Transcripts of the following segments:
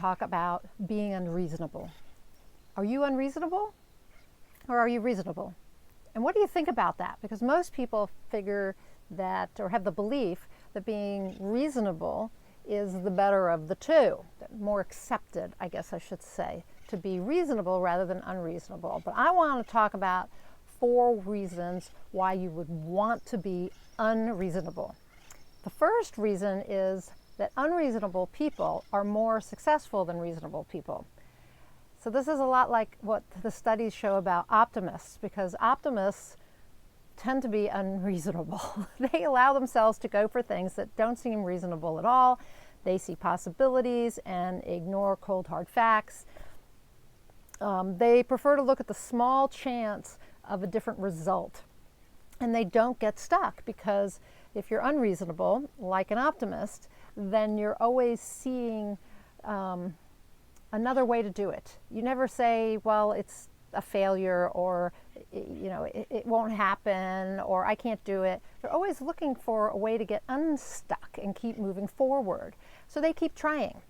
talk about being unreasonable. Are you unreasonable or are you reasonable? And what do you think about that? Because most people figure that, or have the belief that being reasonable is the better of the two, more accepted, I guess I should say, to be reasonable rather than unreasonable. But I want to talk about 4 reasons why you would want to be unreasonable. The first reason is that unreasonable people are more successful than reasonable people. So this is a lot like what the studies show about optimists, because optimists tend to be unreasonable. They allow themselves to go for things that don't seem reasonable at all. They see possibilities and ignore cold hard facts. They prefer to look at the small chance of a different result. And they don't get stuck, because if you're unreasonable, like an optimist, then you're always seeing another way to do it. You never say, well, it's a failure, or it won't happen, or I can't do it. They're always looking for a way to get unstuck and keep moving forward. So they keep trying.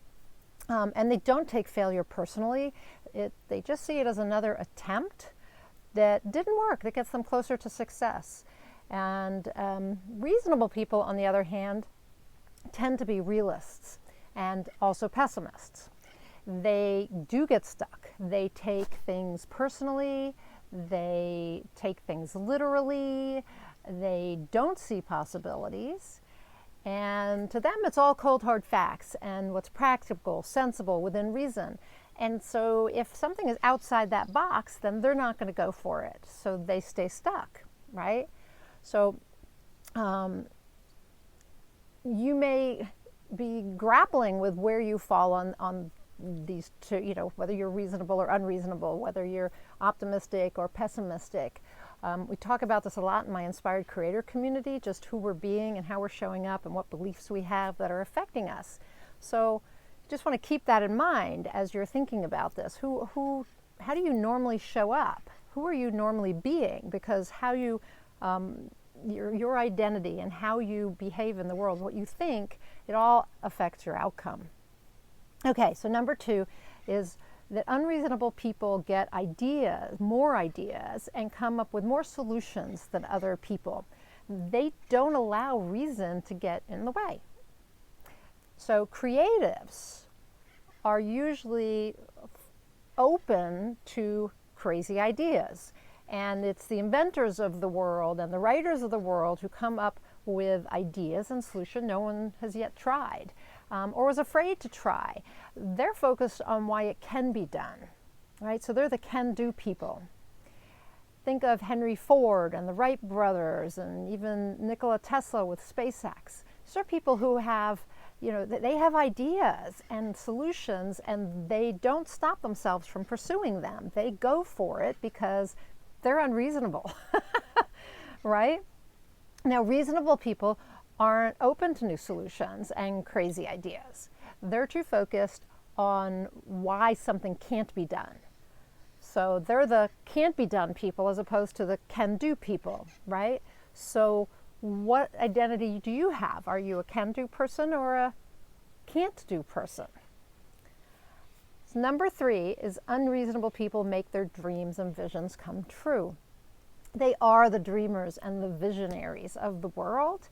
And they don't take failure personally. They just see it as another attempt that didn't work, that gets them closer to success. And reasonable people, on the other hand, tend to be realists and also pessimists. They do get stuck. They take things personally. They take things literally. They don't see possibilities. And to them, it's all cold, hard facts and what's practical, sensible, within reason. And so if something is outside that box, then they're not going to go for it. So they stay stuck, right? So you may be grappling with where you fall on these two, whether you're reasonable or unreasonable, whether you're optimistic or pessimistic. We talk about this a lot in my Inspired Creator community, just who we're being and how we're showing up and what beliefs we have that are affecting us. So just want to keep that in mind as you're thinking about this. How do you normally show up? Who are you normally being? Because how you, your identity and how you behave in the world, what you think, it all affects your outcome. Okay, so number 2 is that unreasonable people get more ideas, and come up with more solutions than other people. They don't allow reason to get in the way. So creatives are usually open to crazy ideas. And it's the inventors of the world and the writers of the world who come up with ideas and solutions no one has yet tried, or was afraid to try. They're focused on why it can be done, right? So they're the can-do people. Think of Henry Ford and the Wright brothers, and even Nikola Tesla with SpaceX. These are people who have, they have ideas and solutions, and they don't stop themselves from pursuing them. They go for it because they're unreasonable, right? Now, reasonable people aren't open to new solutions and crazy ideas. They're too focused on why something can't be done. So they're the can't be done people as opposed to the can do people, right? So what identity do you have? Are you a can do person or a can't do person? So number 3 is unreasonable people make their dreams and visions come true. They are the dreamers and the visionaries of the world.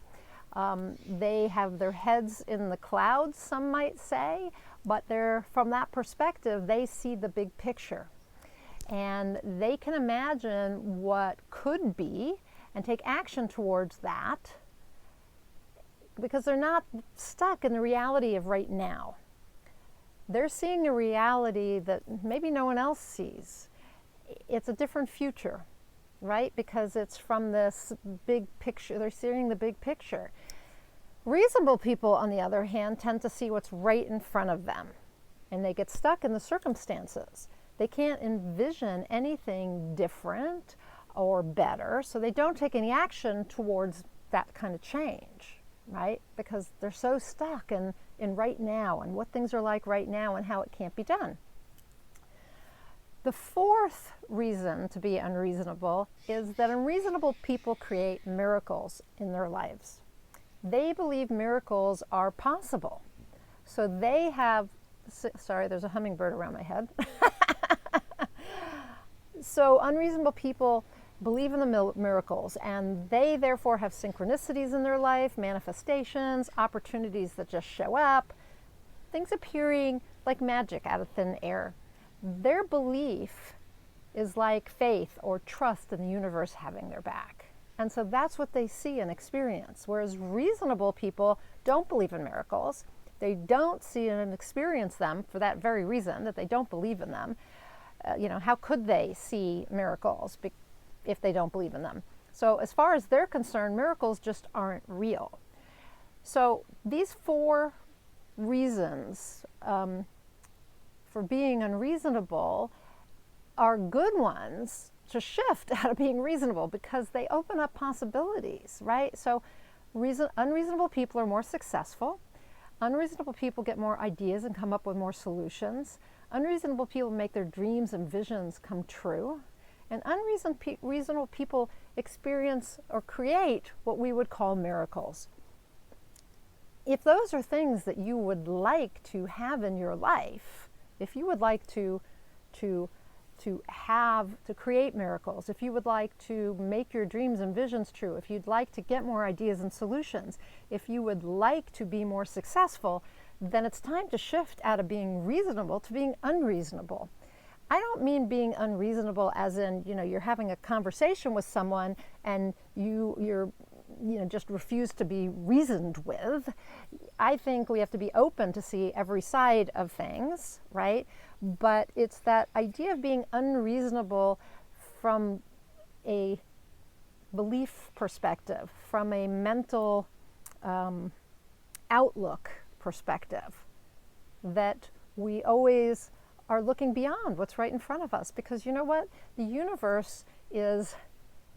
They have their heads in the clouds, some might say, but from that perspective, they see the big picture. And they can imagine what could be and take action towards that, because they're not stuck in the reality of right now. They're seeing a reality that maybe no one else sees. It's a different future, right? Because it's from this big picture. They're seeing the big picture. Reasonable people, on the other hand, tend to see what's right in front of them, and they get stuck in the circumstances. They can't envision anything different or better, so they don't take any action towards that kind of change, right? Because they're so stuck in right now and what things are like right now and how it can't be done. The 4th reason to be unreasonable is that unreasonable people create miracles in their lives. They believe miracles are possible. So they have Sorry, there's a hummingbird around my head. So unreasonable people believe in the miracles, and they therefore have synchronicities in their life, manifestations, opportunities that just show up, things appearing like magic out of thin air. Their belief is like faith or trust in the universe having their back. And so that's what they see and experience. Whereas reasonable people don't believe in miracles. They don't see and experience them for that very reason, that they don't believe in them. How could they see miracles if they don't believe in them? So as far as they're concerned, miracles just aren't real. So these 4 reasons for being unreasonable are good ones to shift out of being reasonable, because they open up possibilities, right? So unreasonable people are more successful. Unreasonable people get more ideas and come up with more solutions. Unreasonable people make their dreams and visions come true. And unreasonable people experience or create what we would call miracles. If those are things that you would like to have in your life, if you would like to create miracles, if you would like to make your dreams and visions true, if you'd like to get more ideas and solutions, if you would like to be more successful, then it's time to shift out of being reasonable to being unreasonable. I don't mean being unreasonable as in, you're having a conversation with someone and you're just refuse to be reasoned with. I think we have to be open to see every side of things, right? But it's that idea of being unreasonable from a belief perspective, from a mental outlook perspective, that we always are looking beyond what's right in front of us, because you know what? The universe is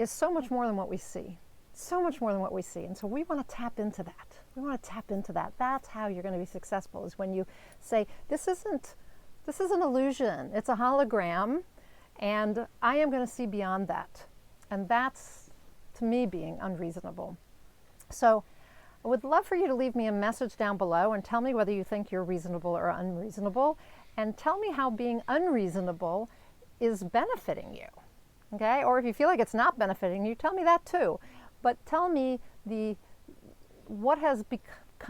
so much more than what we see. So much more than what we see. And so we want to tap into that. We want to tap into that. That's how you're going to be successful, is when you say, this isn't an illusion. It's a hologram, and I am going to see beyond that. And that's, to me, being unreasonable. So I would love for you to leave me a message down below and tell me whether you think you're reasonable or unreasonable, and tell me how being unreasonable is benefiting you. Okay? Or if you feel like it's not benefiting you, tell me that too. But tell me what has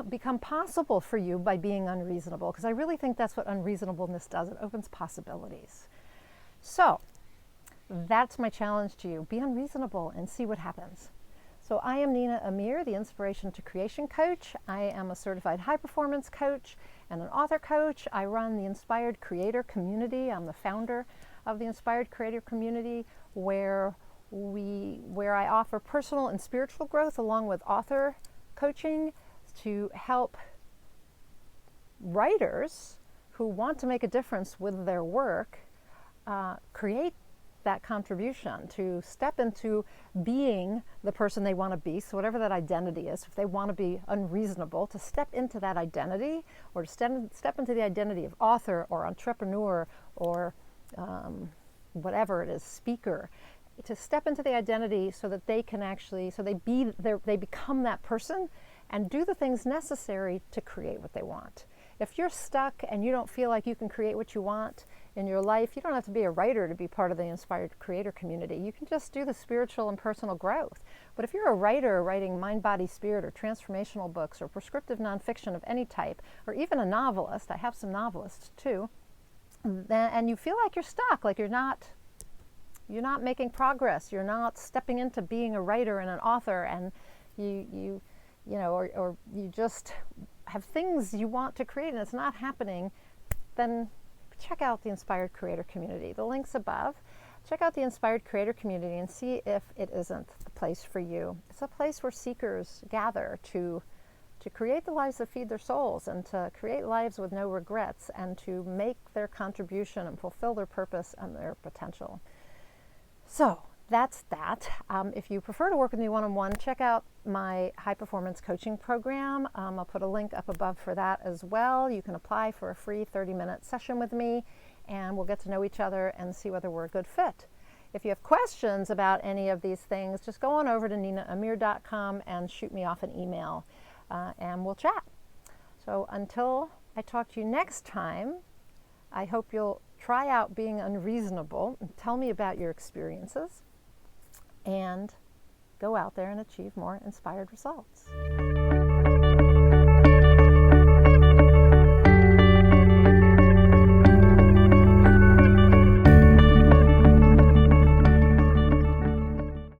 become possible for you by being unreasonable, because I really think that's what unreasonableness does. It opens possibilities. So that's my challenge to you. Be unreasonable and see what happens. So I am Nina Amir, the Inspiration to Creation Coach. I am a certified high performance coach and an author coach. I run the Inspired Creator Community. I'm the founder of the Inspired Creator Community, where I offer personal and spiritual growth along with author coaching to help writers who want to make a difference with their work create that contribution, to step into being the person they want to be. So whatever that identity is, if they want to be unreasonable, to step into that identity, or to step into the identity of author or entrepreneur or whatever it is, speaker, to step into the identity so that they can actually, they become that person and do the things necessary to create what they want. If you're stuck and you don't feel like you can create what you want in your life, you don't have to be a writer to be part of the Inspired Creator Community. You can just do the spiritual and personal growth. But if you're a writer writing mind, body, spirit, or transformational books, or prescriptive nonfiction of any type, or even a novelist, I have some novelists too, and you feel like you're stuck, like you're not making progress, you're not stepping into being a writer and an author, and you just have things you want to create and it's not happening, then check out the Inspired Creator Community. The link's above. Check out the Inspired Creator Community and see if it isn't the place for you. It's a place where seekers gather to create the lives that feed their souls, and to create lives with no regrets, and to make their contribution and fulfill their purpose and their potential. So that's that. If you prefer to work with me one-on-one, check out my high performance coaching program. I'll put a link up above for that as well. You can apply for a free 30-minute session with me, and we'll get to know each other and see whether we're a good fit. If you have questions about any of these things, just go on over to ninaamir.com and shoot me off an email, and we'll chat. So until I talk to you next time, I hope you'll try out being unreasonable and tell me about your experiences and go out there and achieve more inspired results.